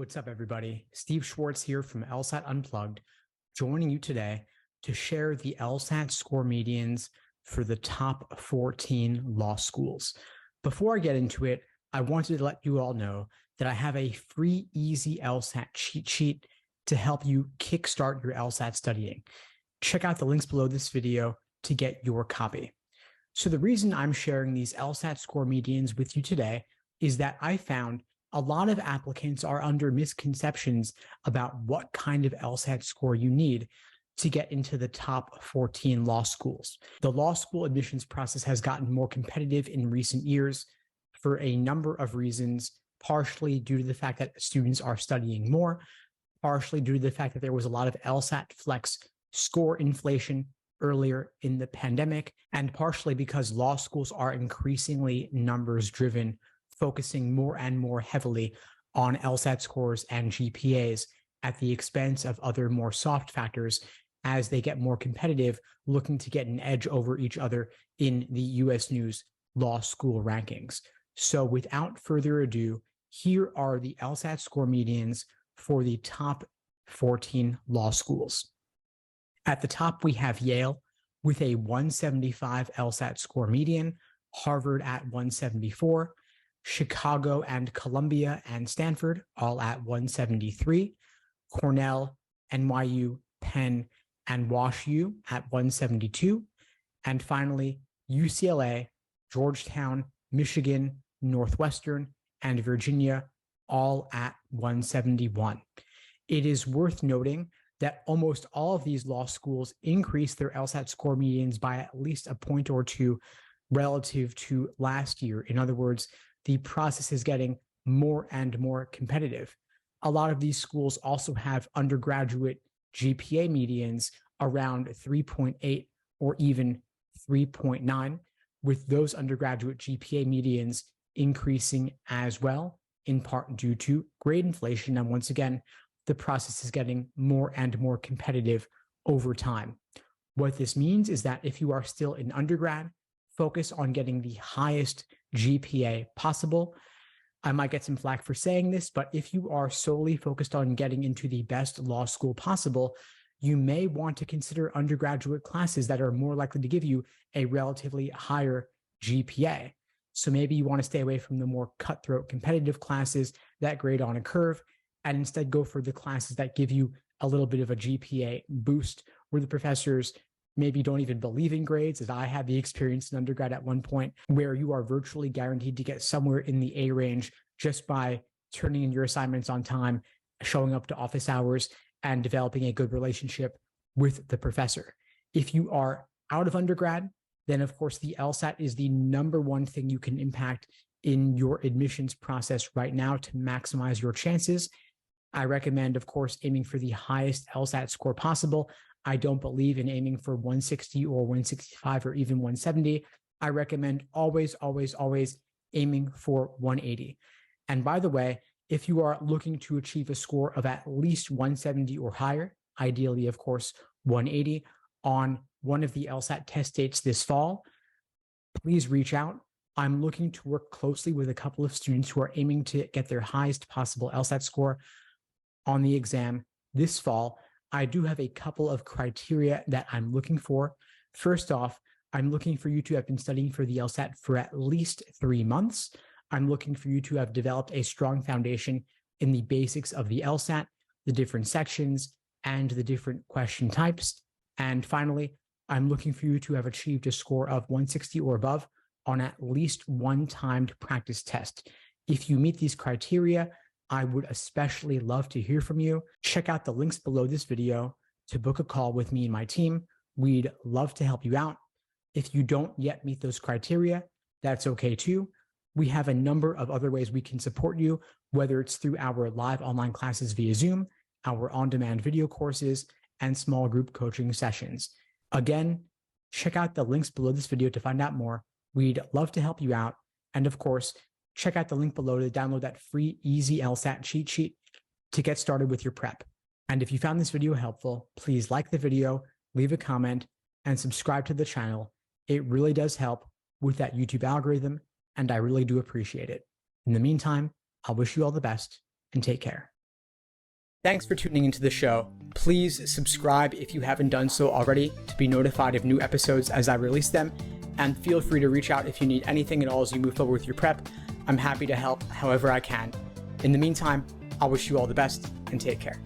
What's up, everybody? Steve Schwartz here from LSAT Unplugged, joining you today to share the LSAT score medians for the top 14 law schools. Before I get into it, I wanted to let you all know that I have a free, easy LSAT cheat sheet to help you kickstart your LSAT studying. Check out the links below this video to get your copy. So the reason I'm sharing these LSAT score medians with you today is that I found a lot of applicants are under misconceptions about what kind of LSAT score you need to get into the top 14 law schools. The law school admissions process has gotten more competitive in recent years for a number of reasons, partially due to the fact that students are studying more, partially due to the fact that there was a lot of LSAT flex score inflation earlier in the pandemic, and partially because law schools are increasingly numbers driven, focusing more and more heavily on LSAT scores and GPAs at the expense of other more soft factors as they get more competitive, looking to get an edge over each other in the US News law school rankings. So without further ado, here are the LSAT score medians for the top 14 law schools. At the top, we have Yale with a 175 LSAT score median, Harvard at 174, Chicago and Columbia and Stanford all at 173, Cornell, NYU, Penn, and WashU at 172, and finally UCLA, Georgetown, Michigan, Northwestern, and Virginia all at 171. It is worth noting that almost all of these law schools increase their LSAT score medians by at least a point or two relative to last year. In other words, the process is getting more and more competitive. A lot of these schools also have undergraduate GPA medians around 3.8 or even 3.9, with those undergraduate GPA medians increasing as well, in part due to grade inflation. And once again, the process is getting more and more competitive over time. What this means is that if you are still in undergrad, focus on getting the highest GPA possible. I might get some flack for saying this, but if you are solely focused on getting into the best law school possible, you may want to consider undergraduate classes that are more likely to give you a relatively higher GPA. So maybe you want to stay away from the more cutthroat competitive classes that grade on a curve and instead go for the classes that give you a little bit of a GPA boost, where the professors maybe don't even believe in grades, as I had the experience in undergrad at one point, where you are virtually guaranteed to get somewhere in the A range just by turning in your assignments on time, showing up to office hours, and developing a good relationship with the professor. If you are out of undergrad, then of course the LSAT is the number one thing you can impact in your admissions process right now to maximize your chances. I recommend, of course, aiming for the highest LSAT score possible. I don't believe in aiming for 160 or 165 or even 170. I recommend always aiming for 180. And by the way, if you are looking to achieve a score of at least 170 or higher, ideally, of course, 180 on one of the LSAT test dates this fall, please reach out. I'm looking to work closely with a couple of students who are aiming to get their highest possible LSAT score on the exam this fall. I do have a couple of criteria that I'm looking for. First off, I'm looking for you to have been studying for the LSAT for at least 3 months. I'm looking for you to have developed a strong foundation in the basics of the LSAT, the different sections, and the different question types. And finally, I'm looking for you to have achieved a score of 160 or above on at least one timed practice test. If you meet these criteria, I would especially love to hear from you. Check out the links below this video to book a call with me and my team. We'd love to help you out. If you don't yet meet those criteria, that's okay too. We have a number of other ways we can support you, whether it's through our live online classes via Zoom, our on-demand video courses, and small group coaching sessions. Again, check out the links below this video to find out more. We'd love to help you out. And of course, check out the link below to download that free, easy LSAT cheat sheet to get started with your prep. And if you found this video helpful, please like the video, leave a comment, and subscribe to the channel. It really does help with that YouTube algorithm, and I really do appreciate it. In the meantime, I'll wish you all the best and take care. Thanks for tuning into the show. Please subscribe if you haven't done so already to be notified of new episodes as I release them. And feel free to reach out if you need anything at all as you move forward with your prep. I'm happy to help however I can. In the meantime, I'll wish you all the best and take care.